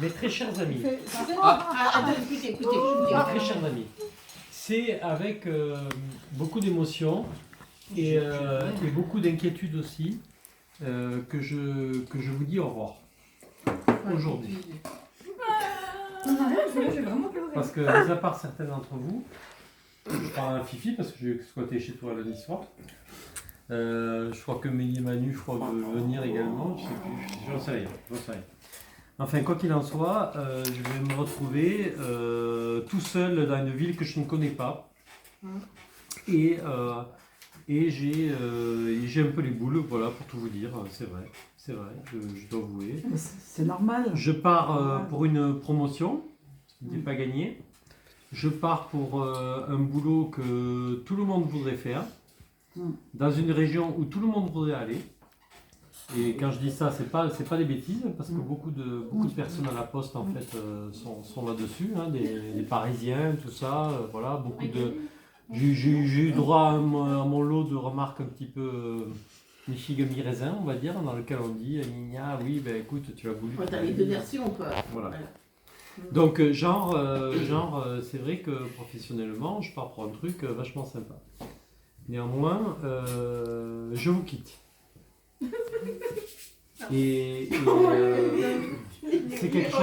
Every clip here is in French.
Mes très chers amis, Écoutez. mes très chers amis, c'est avec beaucoup d'émotion et beaucoup d'inquiétude aussi que je vous dis au revoir aujourd'hui. Parce que, mis à part certains d'entre vous, je parle à Fifi parce que j'ai squatté chez toi lundi soir. Je crois que Mélie et Manu, veut venir également, je sais plus, j'en sais rien. Enfin, quoi qu'il en soit, je vais me retrouver tout seul dans une ville que je ne connais pas. Et j'ai un peu les boules, voilà, pour tout vous dire, c'est vrai, je dois avouer. C'est normal. Je pars pour une promotion, ce qui n'est pas gagné. Je pars pour un boulot que tout le monde voudrait faire, dans une région où tout le monde voudrait aller. Et quand je dis ça, c'est pas des bêtises, parce que beaucoup de personnes à la poste en fait sont là-dessus, hein, des Parisiens, tout ça, voilà, beaucoup de. J'ai eu droit à mon lot de remarques un petit peu mi-figue, mi-raisin, on va dire, dans lequel on dit Nina, oui, ben écoute, tu as voulu. T'as les deux versions, quoi. Voilà. Donc, c'est vrai que professionnellement, je pars pour un truc vachement sympa. Néanmoins, je vous quitte. Et c'est quelque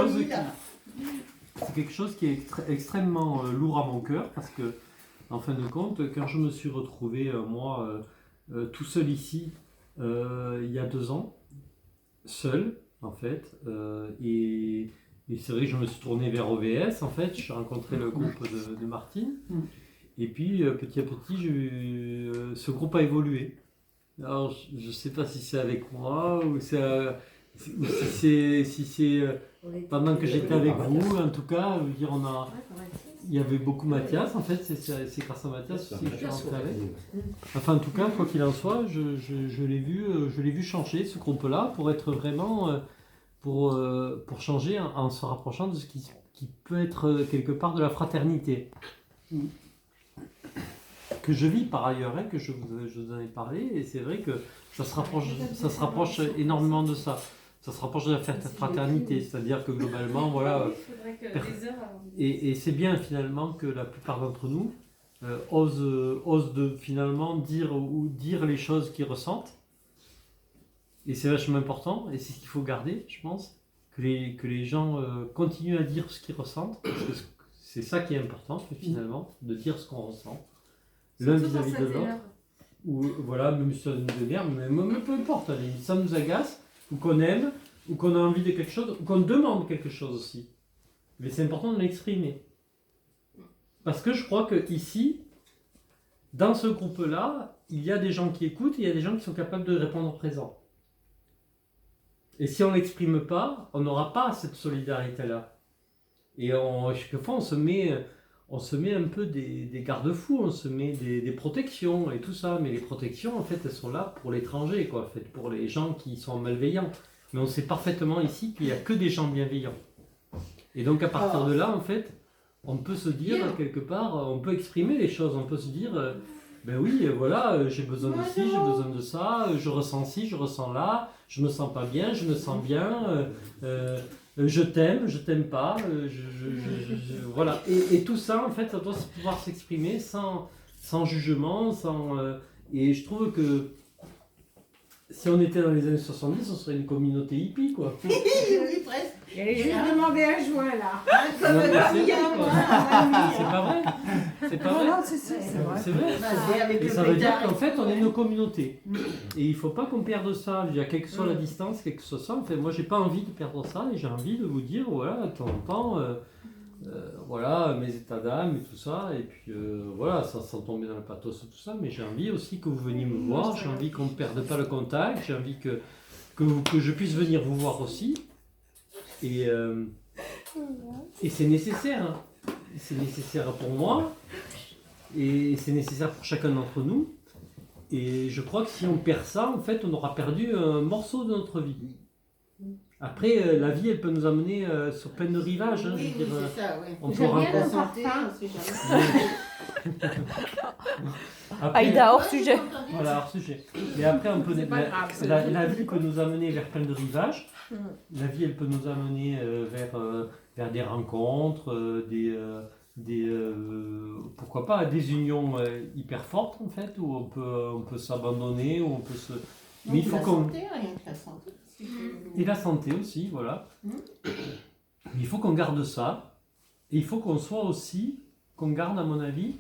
chose qui est extrêmement lourd à mon cœur parce que, en fin de compte, quand je me suis retrouvé, moi, tout seul ici, il y a 2 ans, seul, en fait, et c'est vrai que je me suis tourné vers OVS, en fait, j'ai rencontré le groupe de Martine, et puis petit à petit, ce groupe a évolué. Alors, je ne sais pas si c'est avec moi ou si c'est pendant que j'étais avec vous. En tout cas, je veux dire, il y avait beaucoup Mathias. En fait, c'est grâce à Mathias aussi que je suis rentré avec. Enfin, en tout cas, quoi qu'il en soit, je l'ai vu changer ce groupe-là pour être vraiment pour changer en se rapprochant de ce qui peut être quelque part de la fraternité. Que je vis par ailleurs, hein, que je vous en ai parlé, et c'est vrai que ça se rapproche énormément de ça. Ça se rapproche de la fraternité, c'est-à-dire que globalement, voilà. Et c'est bien finalement que la plupart d'entre nous osent de finalement dire les choses qu'ils ressentent. Et c'est vachement important, et c'est ce qu'il faut garder, je pense, que les gens continuent à dire ce qu'ils ressentent, parce que c'est ça qui est important finalement, de dire ce qu'on ressent. L'un vis-à-vis de l'autre, ou voilà, même si ça nous énerve, mais peu importe, allez, ça nous agace, ou qu'on aime, ou qu'on a envie de quelque chose, ou qu'on demande quelque chose aussi. Mais c'est important de l'exprimer. Parce que je crois qu'ici, dans ce groupe-là, il y a des gens qui écoutent, et il y a des gens qui sont capables de répondre présent. Et si on ne l'exprime pas, on n'aura pas cette solidarité-là. Et quelquefois, on se met un peu des garde-fous, on se met des protections et tout ça. Mais les protections, en fait, elles sont là pour l'étranger, quoi, en fait, pour les gens qui sont malveillants. Mais on sait parfaitement ici qu'il n'y a que des gens bienveillants. Et donc, à partir de là, en fait, on peut se dire, quelque part, on peut exprimer les choses. On peut se dire, ben oui, voilà, j'ai besoin de ci, j'ai besoin de ça, je ressens ci, je ressens là, je me sens pas bien, je me sens bien, je t'aime pas, voilà. Et tout ça, en fait, ça doit pouvoir s'exprimer sans jugement, et je trouve que si on était dans les années 70, on serait une communauté hippie, quoi. Oui, presque. Je vais demander un joint là. C'est pas vrai. C'est pas vrai. Non, c'est vrai. C'est vrai. Et ça veut dire qu'en fait, on est une communauté. Et il ne faut pas qu'on perde ça. Il y a quelle que soit la distance, quelle que soit ça. En fait, moi, j'ai pas envie de perdre ça. Et j'ai envie de vous dire, voilà, de temps en temps, voilà, mes états d'âme et tout ça. Et puis, voilà, sans tomber dans le pathos et tout ça. Mais j'ai envie aussi que vous veniez me voir. J'ai envie qu'on ne perde pas le contact. J'ai envie que je puisse venir vous voir aussi. Et c'est nécessaire. Hein. C'est nécessaire pour moi. Et c'est nécessaire pour chacun d'entre nous. Et je crois que si on perd ça, en fait, on aura perdu un morceau de notre vie. Après, la vie, elle peut nous amener sur plein de rivages. Hein, Oui, je veux dire, c'est ça, ouais. on peut rencontrer. Après, Aïda, hors sujet. voilà, hors sujet. Et après, on peut, C'est pas grave, c'est la vie peut nous amener vers plein de rivages. La vie, elle peut nous amener vers des rencontres, pourquoi pas, des unions hyper fortes, en fait, où on peut s'abandonner, où on peut se... Mais il faut qu'on... Rien que la santé. Et la santé aussi, voilà. Il faut qu'on garde ça. Et il faut qu'on soit aussi, qu'on garde, à mon avis,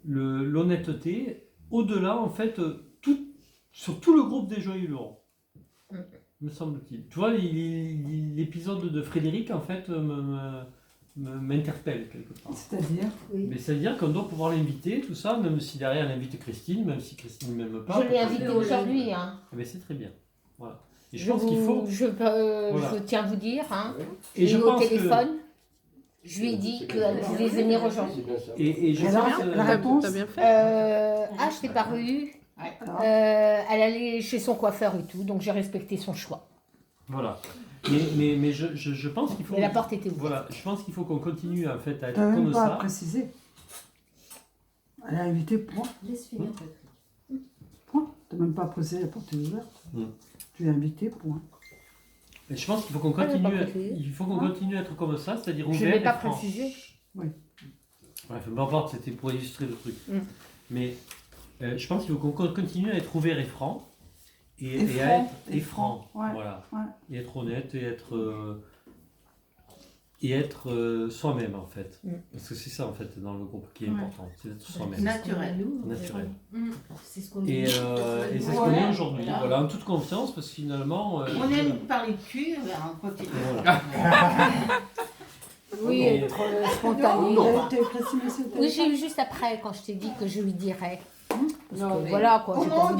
l'honnêteté, au-delà, en fait, sur tout le groupe des Joyeux Lurons, me semble-t-il. Tu vois, l'épisode de Frédéric, en fait, m'interpelle quelque part. C'est-à-dire Mais c'est-à-dire qu'on doit pouvoir l'inviter, tout ça, même si derrière elle invite Christine, même si Christine ne m'aime pas. Je l'ai invité aujourd'hui. Hein. Mais c'est très bien. Voilà. Et je pense qu'il faut... Je tiens à vous dire, hein, Et je eu au pense téléphone, je lui ai dit qu'elle voulait venir aujourd'hui. Et je Alors, pense... la réponse T'as bien fait. Je t'ai pas revu. Alors, Elle allait chez son coiffeur et tout, donc j'ai respecté son choix. Voilà. Mais je pense qu'il faut... Et la porte était ouverte. Voilà, je pense qu'il faut qu'on continue en fait à être t'as même comme pas ça. précisé. Elle a invité point. Laisse finir. Point. T'as même pas précisé la porte est ouverte. Tu l'as invité point. Et je pense qu'il faut qu'on Ah, j'ai pas continue, précisé. il faut qu'on continue à être comme ça, c'est-à-dire Je ouvert n'ai pas et franc. précisé. Bref, peu importe, c'était pour illustrer le truc. Mm. Mais je pense qu'il faut qu'on continue à être ouvert et franc. Et à franc, être et franc. franc, ouais, Voilà. ouais. Et être honnête et être soi-même en fait. Mm. Parce que c'est ça en fait dans le groupe qui est Ouais. important, c'est d'être soi-même. Naturel. Naturel. C'est ce qu'on Et c'est ce qu'on est aujourd'hui, voilà, en toute confiance, parce que finalement... On aime parler de cul, on continue. Voilà. Oui, Mais- être spontané. T'as précisé, c'était Oui, j'ai eu juste après quand je t'ai dit que je lui dirais. Parce Non, que mais voilà quoi. j'ai pas comment envie